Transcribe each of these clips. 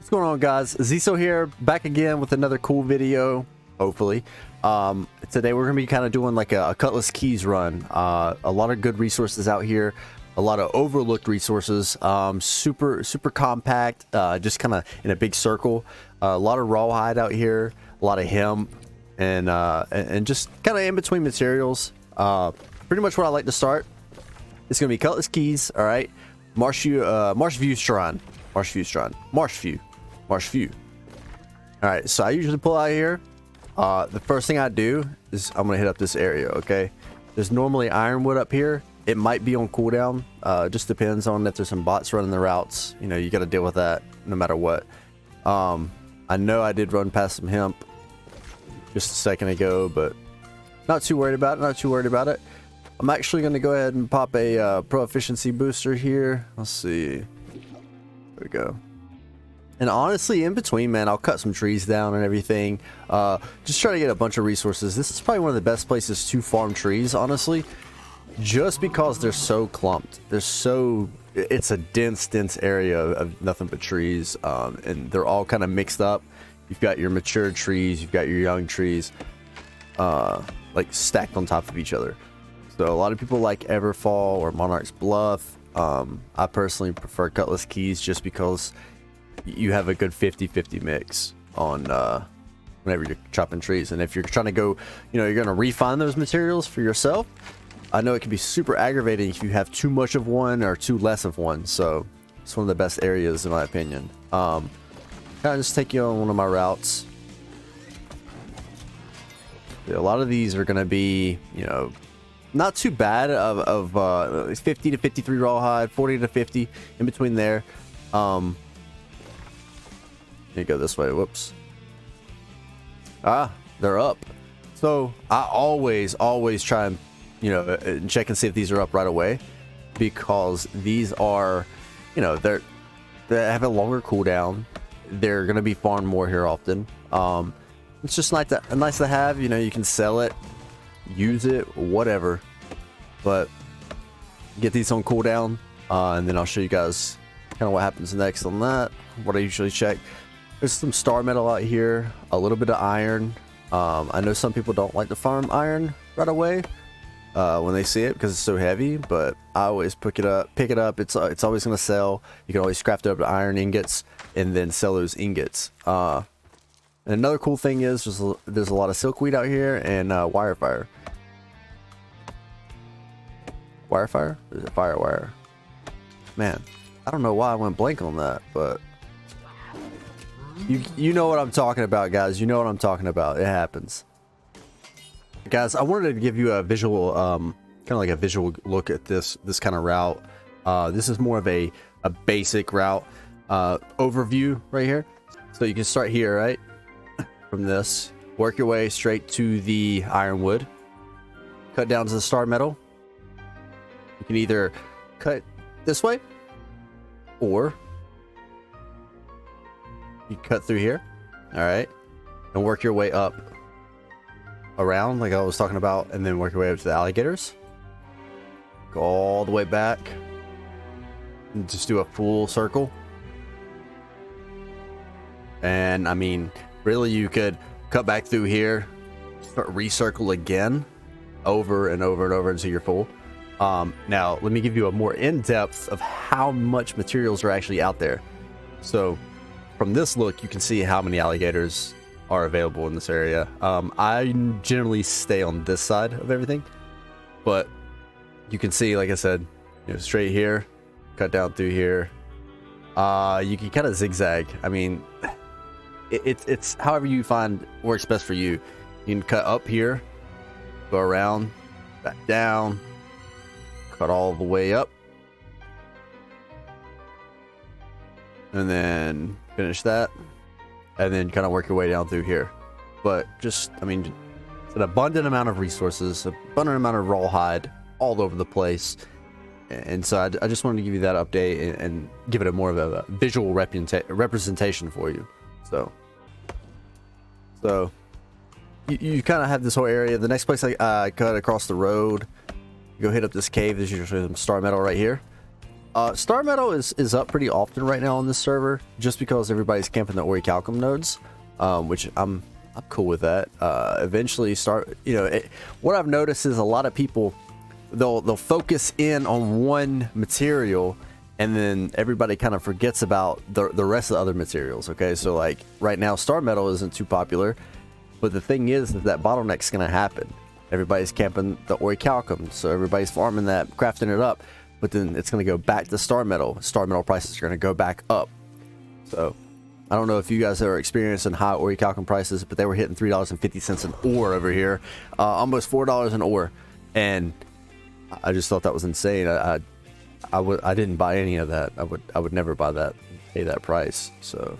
What's going on, guys? Ziso here, back again with another cool video, hopefully. Today we're gonna be kind of doing like a Cutlass keys run. A lot of good resources out here, a lot of overlooked resources, super compact, just kind of in a big circle. A lot of rawhide out here, a lot of hemp, and just kind of in between materials. Pretty much where I like to start. It's gonna be Cutlass keys. All right, Marshview Shrine. Marshview. All right, so I usually pull out here. The first thing I do is I'm gonna hit up this area. Okay, there's normally ironwood up here. It might be on cooldown. Just depends on if there's some bots running the routes. You know, you got to deal with that no matter what. I know I did run past some hemp just a second ago, but not too worried about it. I'm actually going to go ahead and pop a pro efficiency booster here. Let's see. There we go. And honestly, in between, man, I'll cut some trees down and everything. Just try to get a bunch of resources. This is probably one of the best places to farm trees, honestly. Just because they're so clumped. It's a dense area of nothing but trees. And they're all kind of mixed up. You've got your mature trees, you've got your young trees, like stacked on top of each other. So a lot of people like Everfall or Monarch's Bluff. I personally prefer Cutlass keys just because you have a good 50-50 mix on whenever you're chopping trees. And if you're trying to go, you're going to refine those materials for yourself, I know it can be super aggravating if you have too much of one or too less of one. So it's one of the best areas in my opinion. Can I just take you on one of my routes? A lot of these are going to be, not too bad of 50 to 53 rawhide, 40 to 50 in between there. You go this way. Whoops. They're up. So I always try and check and see if these are up right away, because these are, they have a longer cooldown. They're gonna be farmed more here often. It's just nice to have. You can sell it, use it, whatever. But get these on cooldown, and then I'll show you guys kind of what happens next on that. What I usually check. There's some star metal out here, a little bit of iron. I know some people don't like to farm iron right away when they see it because it's so heavy, but I always pick it up. It's always going to sell. You can always craft up the iron ingots and then sell those ingots. And another cool thing is there's a lot of silkweed out here and wirefire. Wirefire? Or is it firewire? Man, I don't know why I went blank on that, but you know what I'm talking about, guys. You know what I'm talking about. It happens. Guys, I wanted to give you a visual, kind of like a visual look at this kind of route. This is more of a basic route overview right here. So you can start here, right? From this, work your way straight to the ironwood, cut down to the star metal. You can either cut this way, or you cut through here, all right, and work your way up around like I was talking about, and then work your way up to the alligators. Go all the way back and just do a full circle. And I mean, really, you could cut back through here, recircle again, over and over until you're full. Now let me give you a more in-depth of how much materials are actually out there. So from this look, you can see how many alligators are available in this area. I generally stay on this side of everything, but you can see, like I said, straight here, cut down through here. You can kind of zigzag. I mean, it's however you find works best for you. You can cut up here, go around, back down, cut all the way up, and then finish that, and then kind of work your way down through here. But just, I mean, it's an abundant amount of resources, abundant amount of rawhide all over the place. And so I just wanted to give you that update and give it a more of a visual representation for you. So you kind of have this whole area. The next place I cut across the road, you go hit up this cave. There's usually some star metal right here. Star Metal is up pretty often right now on this server, just because everybody's camping the Orichalcum nodes, which I'm cool with that. Eventually, what I've noticed is a lot of people they'll focus in on one material, and then everybody kind of forgets about the rest of the other materials. Okay, so like right now, Star Metal isn't too popular, but the thing is that bottleneck's gonna happen. Everybody's camping the Orichalcum, so everybody's farming that, crafting it up. But then it's going to go back to Star Metal. Star Metal prices are going to go back up. So I don't know if you guys are experiencing high Orichalcum prices, but they were hitting $3.50 an ore over here, almost $4 an ore, and I just thought that was insane. I didn't buy any of that. I would never buy that, pay that price. So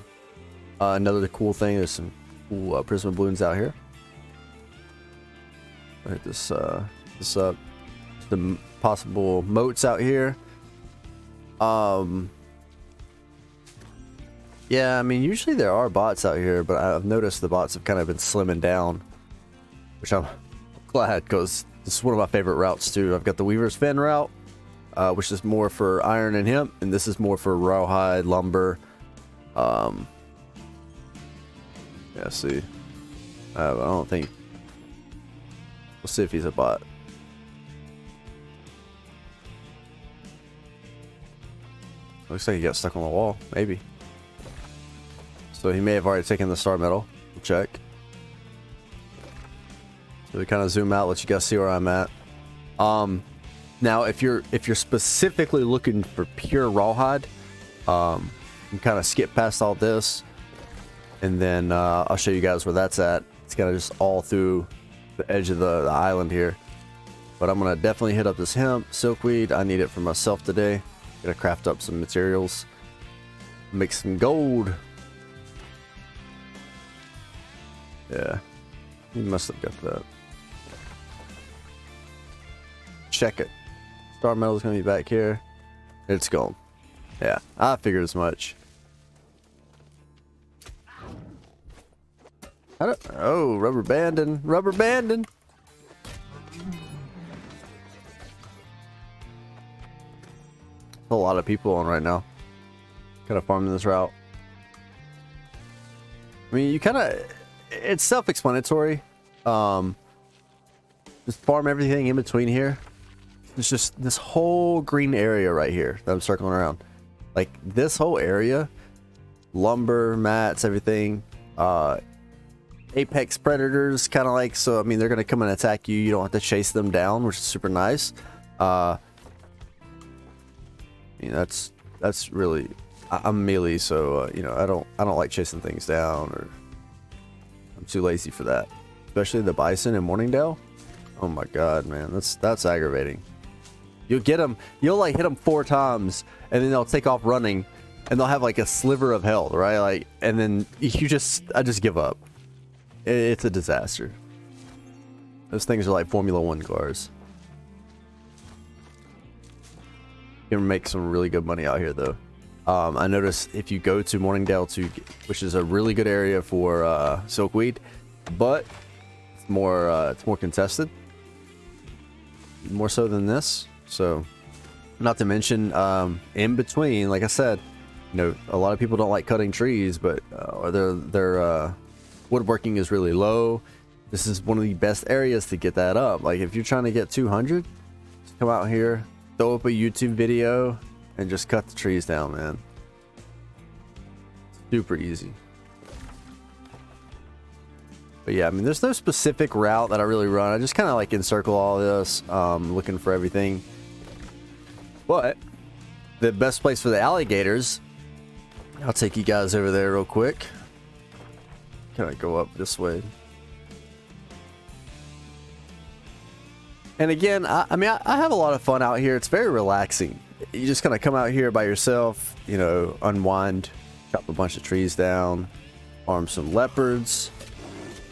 another cool thing, there's some cool prism balloons out here. I'll hit this up. The possible moats out here. Yeah, I mean, usually there are bots out here, but I've noticed the bots have kind of been slimming down, which I'm glad, because this is one of my favorite routes too. I've got the Weaver's Fen route, which is more for iron and hemp, and this is more for rawhide, lumber. Yeah, see, I don't think. We'll see if he's a bot. Looks like he got stuck on the wall, maybe. So he may have already taken the Star Metal. We'll check. So we kind of zoom out, let you guys see where I'm at. Now if you're specifically looking for pure rawhide, you can kind of skip past all this, and then I'll show you guys where that's at. It's kind of just all through the edge of the island here. But I'm gonna definitely hit up this hemp, silkweed. I need it for myself today. Gonna craft up some materials, make some gold. Yeah, he must have got that. Check it. Star Metal is gonna be back here. It's gone. Yeah, I figured as much. Oh, rubber banding, rubber banding. A lot of people on right now, kind of farming this route. I mean, it's self-explanatory. Just farm everything in between here. It's just this whole green area right here that I'm circling around. Like this whole area, lumber, mats, everything. Apex predators, kind of like, so I mean, they're gonna come and attack you. You don't have to chase them down, which is super nice. You know, that's really, I'm melee, so you know, I don't like chasing things down, or I'm too lazy for that. Especially the bison in Morningdale. Oh my god, man, that's aggravating. You'll get them, you'll like hit them 4 times, and then they'll take off running, and they'll have like a sliver of health, right? Like, and then I just give up. It's a disaster. Those things are like Formula 1 cars. You can make some really good money out here, though. I noticed if you go to Morningdale 2, which is a really good area for silkweed, but it's more contested, more so than this. So, not to mention, in between, like I said, you know, a lot of people don't like cutting trees, but their woodworking is really low. This is one of the best areas to get that up. Like if you're trying to get 200, just come out here, throw up a YouTube video, and just cut the trees down, man. Super easy. But yeah, I mean, there's no specific route that I really run. I just kind of like encircle all this, looking for everything. But the best place for the alligators, I'll take you guys over there real quick. Kind of go up this way. And again, I mean, I have a lot of fun out here. It's very relaxing. You just kind of come out here by yourself, you know, unwind, chop a bunch of trees down, farm some leopards.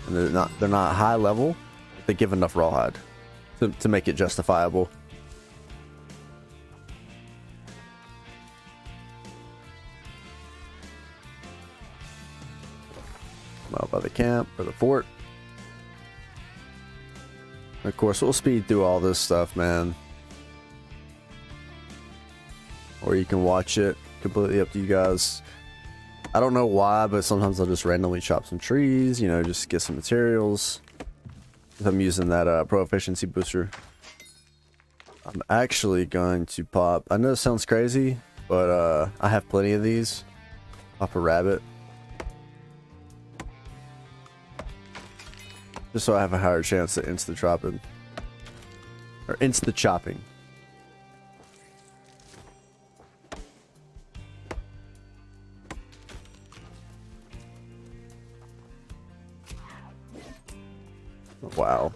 And they're not high level. They give enough rawhide to make it justifiable. Out by the camp or the fort. Of course, we'll speed through all this stuff, man. or you can watch it. Completely up to you guys. I don't know why, but sometimes I'll just randomly chop some trees, you know, just get some materials. I'm using that pro efficiency booster. I'm actually going to pop, I know it sounds crazy, but I have plenty of these. Pop a rabbit. Just so I have a higher chance at insta chopping. Or insta chopping. Wow.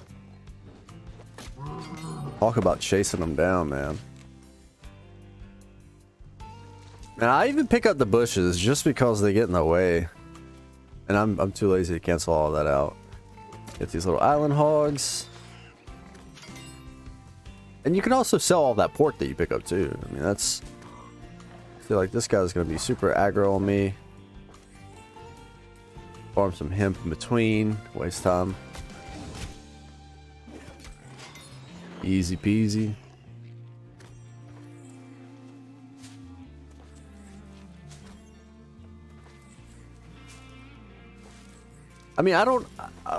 Talk about chasing them down, man. And I even pick up the bushes just because they get in the way. And I'm too lazy to cancel all that out. Get these little island hogs. And you can also sell all that pork that you pick up too. I mean, that's... I feel like this guy's going to be super aggro on me. Farm some hemp in between. Waste time. Easy peasy. I mean, I don't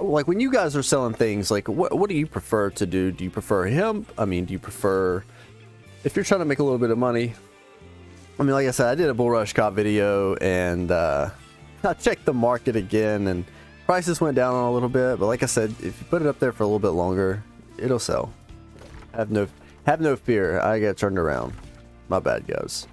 like when you guys are selling things, like what do you prefer to do? Do you prefer hemp? I mean, do you prefer, if you're trying to make a little bit of money? I mean, like I said, I did a bull rush cop video and I checked the market again and prices went down a little bit, but like I said, if you put it up there for a little bit longer, it'll sell. Have no fear. I get turned around. My bad, guys.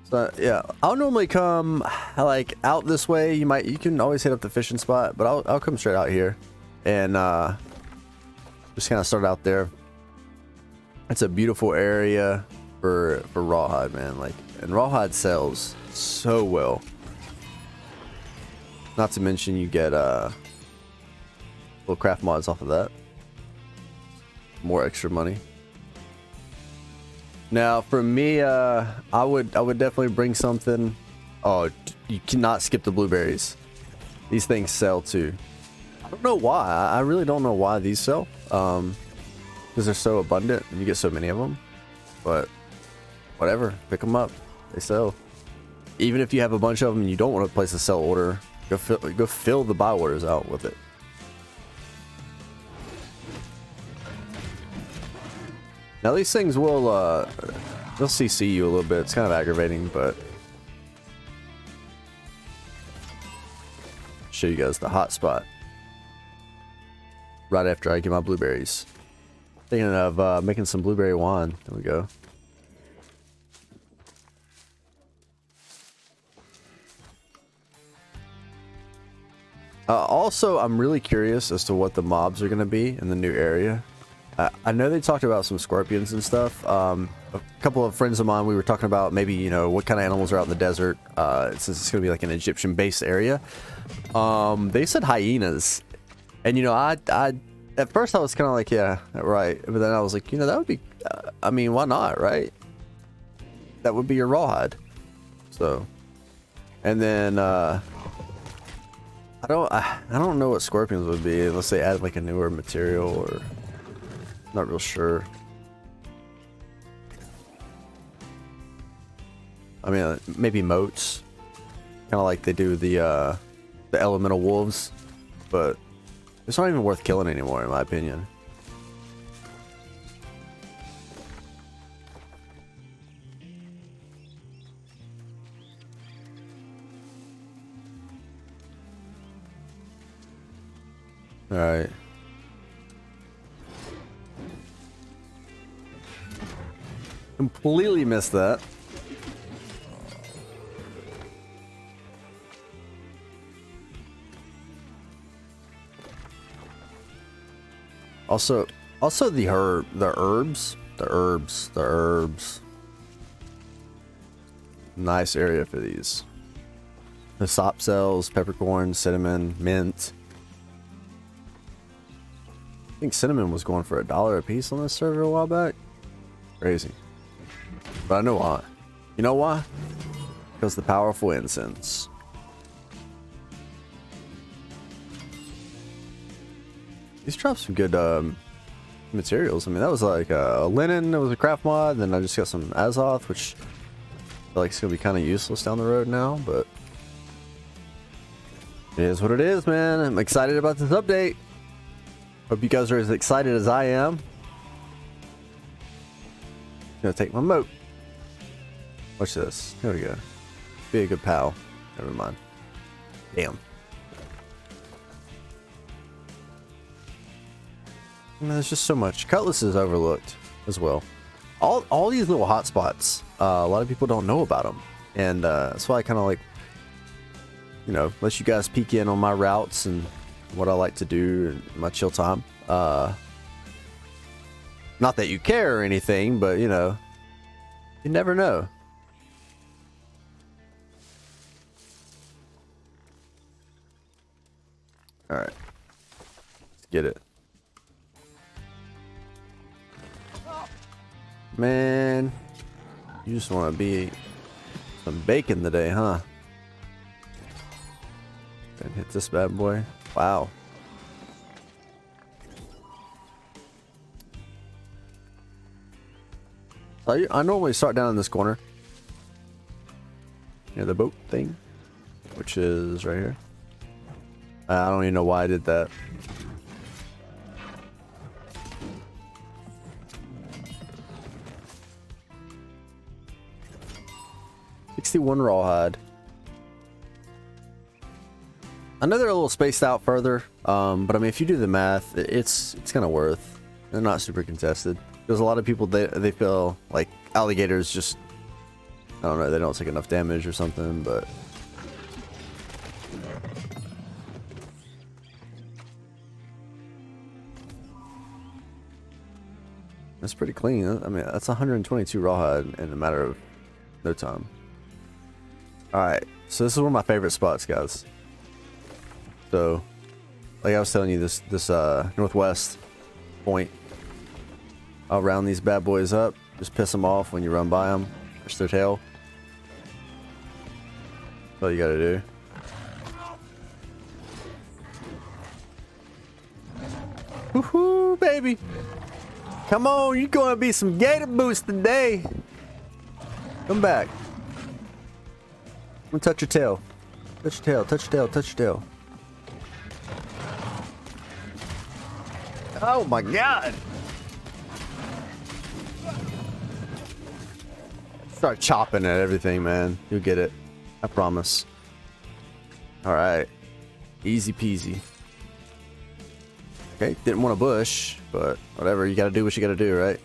So yeah, I'll normally come like out this way. You can always hit up the fishing spot, but I'll come straight out here and just kind of start out there. It's a beautiful area for rawhide, man. Like, and rawhide sells so well. Not to mention you get little craft mods off of that. More extra money. Now for me, I would definitely bring something. Oh, you cannot skip the blueberries. These things sell too. I don't know why. I really don't know why these sell. Because they're so abundant and you get so many of them. But whatever, pick them up. They sell. Even if you have a bunch of them and you don't want to place a sell order, go fill the buy orders out with it. Now these things will they'll CC you a little bit. It's kind of aggravating, but show you guys the hot spot right after I get my blueberries. Thinking of making some blueberry wine. There we go. Also, I'm really curious as to what the mobs are going to be in the new area. I know they talked about some scorpions and stuff. A couple of friends of mine, we were talking about maybe, you know, what kind of animals are out in the desert. Since it's going to be like an Egyptian-based area. They said hyenas. And, you know, I at first I was kind of like, yeah, right. But then I was like, you know, that would be, I mean, why not, right? That would be your rawhide. So, and then, I don't know what scorpions would be unless they add like a newer material or... Not real sure. I mean, maybe moats, kind of like they do the elemental wolves, but it's not even worth killing anymore, in my opinion. All right. Completely missed that. Also the herbs. Nice area for these. The sop cells, peppercorn, cinnamon, mint. I think cinnamon was going for $1 a piece on this server a while back. Crazy. But I know why. You know why? Because the powerful incense. These drop some good materials. I mean, that was like a linen, it was a craft mod, then I just got some Azoth, which I feel like it's gonna be kind of useless down the road now, but it is what it is, man. I'm excited about this update. Hope you guys are as excited as I am. Gonna take my moat. Watch this. Here we go. Be a good pal. Never mind. Damn. And there's just so much. Cutlass is overlooked as well. All these little hot spots. A lot of people don't know about them, and that's why I kind of like, you know, let you guys peek in on my routes and what I like to do in my chill time. Not that you care or anything, but you know, you never know. All right, let's get it. Man, you just want to be some bacon today, huh? And hit this bad boy. Wow. So I normally start down in this corner near the boat thing, which is right here. I don't even know why I did that. $61 rawhide. I know they're a little spaced out further, but I mean, if you do the math, it's kind of worth. They're not super contested. There's a lot of people they feel like alligators just, I don't know, they don't take enough damage or something, but that's pretty clean. I mean, that's 122 rawhide in a matter of no time. Alright, so this is one of my favorite spots, guys. So, like I was telling you, this northwest point, I'll round these bad boys up, just piss them off when you run by them, push their tail. That's all you gotta do. Woohoo, baby! Come on, you're gonna be some gator boots today! Come back. I'm gonna touch your tail. Touch your tail, touch your tail, touch your tail. Oh my god! Start chopping at everything, man. You'll get it. I promise. Alright. Easy peasy. Okay, didn't want a bush, but whatever. You gotta do what you gotta do, right?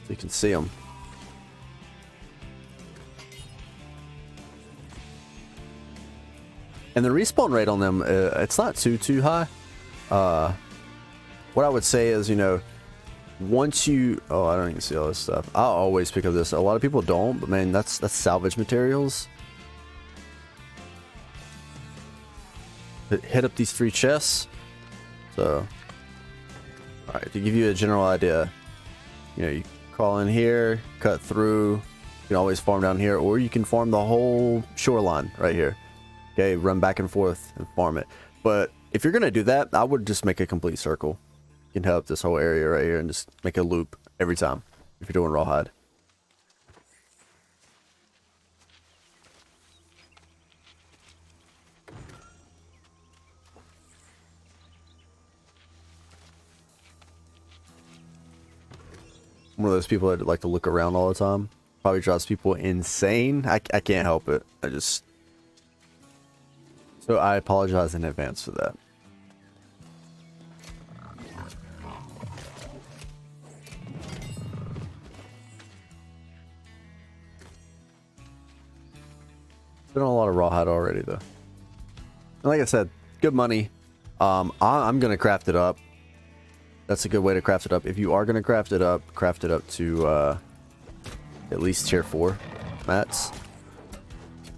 So you can see them. And the respawn rate on them, it's not too high. What I would say is, you know, once you... Oh, I don't even see all this stuff. I'll always pick up this. A lot of people don't, but man, that's salvage materials. Hit up these 3 chests. So, alright, to give you a general idea, you know, you crawl in here, cut through. You can always farm down here, or you can farm the whole shoreline right here. Okay, run back and forth and farm it. But if you're gonna do that, I would just make a complete circle. You can head up this whole area right here and just make a loop every time if you're doing rawhide. I'm one of those people that like to look around all the time. Probably drives people insane. I can't help it. So I apologize in advance for that. Been on a lot of rawhide already though. And like I said, good money. I'm gonna craft it up. That's a good way to craft it up. If you are gonna craft it up to at least tier 4 mats.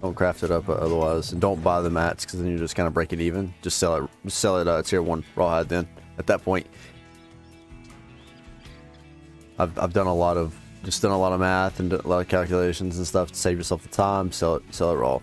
Don't craft it up otherwise, and don't buy the mats because then you just kind of break it even. Just sell it tier 1 rawhide. Then at that point, I've done a lot of math and a lot of calculations and stuff to save yourself the time. Sell it raw.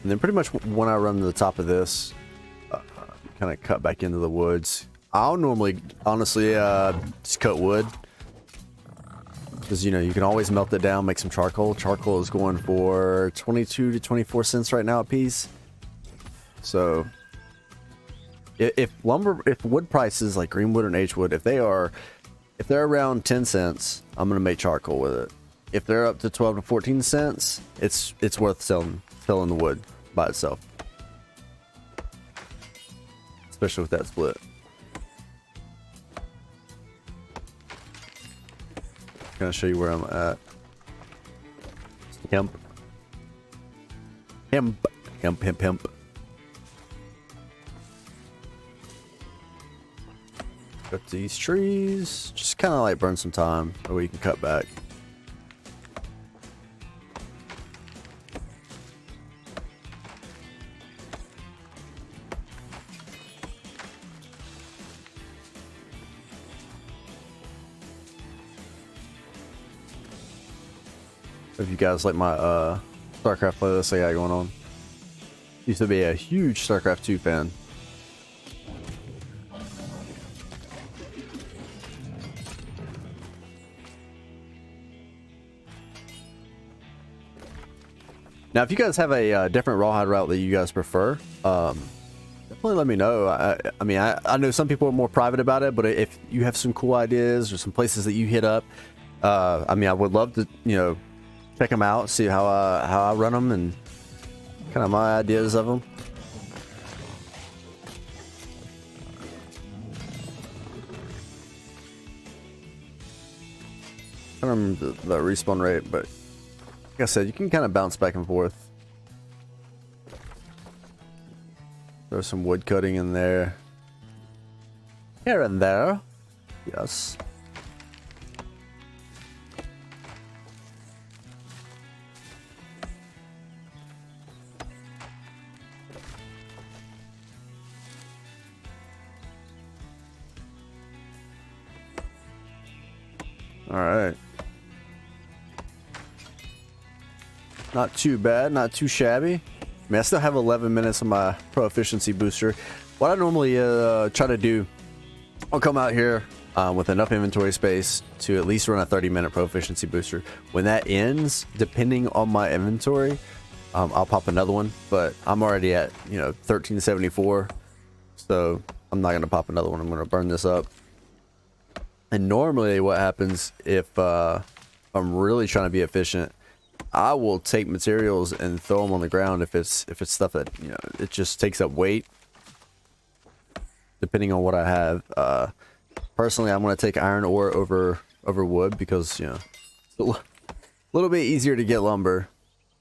And then pretty much when I run to the top of this, kind of cut back into the woods. I'll normally, honestly, just cut wood. Because, you know, you can always melt it down, make some charcoal. Charcoal is going for 22 to 24 cents right now a piece. So, if wood prices like greenwood and H-wood, if they're around 10 cents, I'm going to make charcoal with it. If they're up to 12 to 14 cents, it's worth selling the wood by itself. Especially with that split. Gonna show you where I'm at. Hemp. Cut these trees. Just kind of like burn some time, that way you can cut back. If you guys like my StarCraft playlist I got going on. Used to be a huge StarCraft 2 fan. Now, if you guys have a different Rawhide route that you guys prefer, definitely let me know. I mean, I know some people are more private about it, but if you have some cool ideas or some places that you hit up, I mean, I would love to, you know, check them out, see how I run them, and kind of my ideas of them. I don't remember the respawn rate, but like I said, you can kind of bounce back and forth. There's some wood cutting in there. Here and there. Yes. Alright. Not too bad, not too shabby. I mean, I still have 11 minutes on my pro efficiency booster. What I normally try to do, I'll come out here with enough inventory space to at least run a 30-minute pro efficiency booster. When that ends, depending on my inventory, I'll pop another one. But I'm already at, you know, 1374, so I'm not gonna pop another one. I'm gonna burn this up. And normally what happens if I'm really trying to be efficient, I will take materials and throw them on the ground if it's stuff that, you know, it just takes up weight, depending on what I have. Personally, I'm going to take iron ore over wood because, you know, it's a little bit easier to get lumber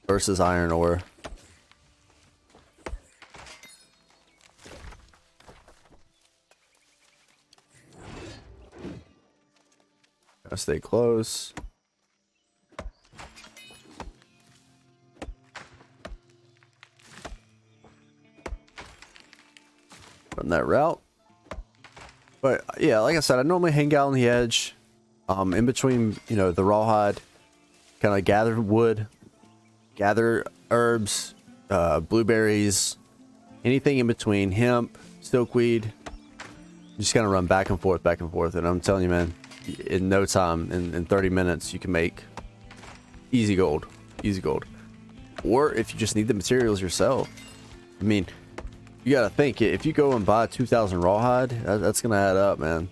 versus iron ore. Gotta stay close. Run that route. But yeah, like I said, I normally hang out on the edge, in between, you know, the rawhide, kind of gather wood, gather herbs, blueberries, anything in between, hemp, silkweed. Just kind of run back and forth, and I'm telling you, man, in no time, in 30 minutes, you can make easy gold. Or if you just need the materials yourself, I mean, you gotta think, if you go and buy 2,000 rawhide, that's gonna add up, man,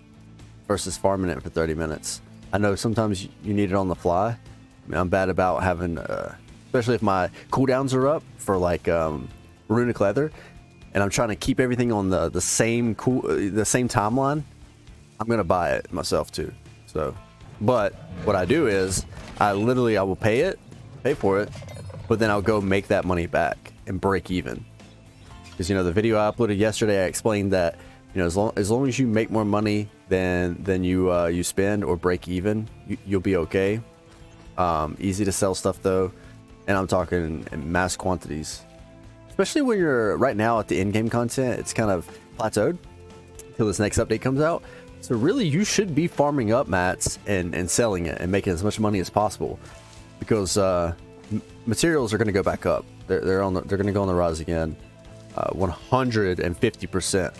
versus farming it for 30 minutes. I know sometimes you need it on the fly. I mean, I'm bad about having, especially if my cooldowns are up for like runic leather, and I'm trying to keep everything on the same timeline. I'm gonna buy it myself too. So, but what I do is I will pay for it, but then I'll go make that money back and break even. Because, you know, the video I uploaded yesterday, I explained that, you know, as long as you make more money than you spend or break even, you'll be okay. Easy to sell stuff though, and I'm talking in mass quantities. Especially when you're right now at the in-game content, it's kind of plateaued until this next update comes out. So really, you should be farming up mats and selling it and making as much money as possible, because materials are going to go back up. They're going to go on the rise again. 150%.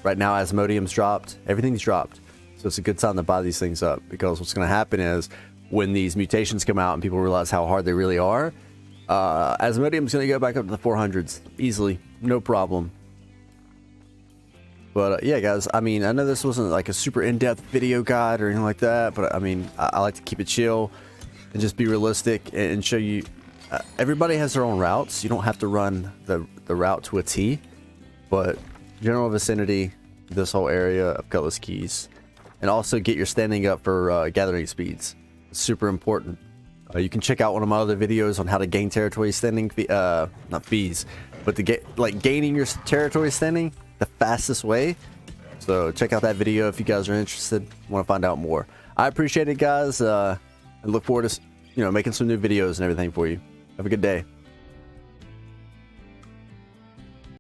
Right now, Asmodium's dropped. Everything's dropped. So it's a good time to buy these things up, because what's going to happen is when these mutations come out and people realize how hard they really are, Asmodium's going to go back up to the 400s easily, no problem. But yeah, guys, I mean, I know this wasn't like a super in-depth video guide or anything like that, but I mean, I like to keep it chill and just be realistic and show you. Everybody has their own routes. You don't have to run the route to a T, but general vicinity, this whole area of Cutlass Keys, and also get your standing up for gathering speeds. It's super important. You can check out one of my other videos on how to gain territory standing, not fees, but to get like gaining your territory standing the fastest way. So check out that video if you guys are interested, want to find out more. I appreciate it, guys. I look forward to making some new videos and everything for you. Have a good day.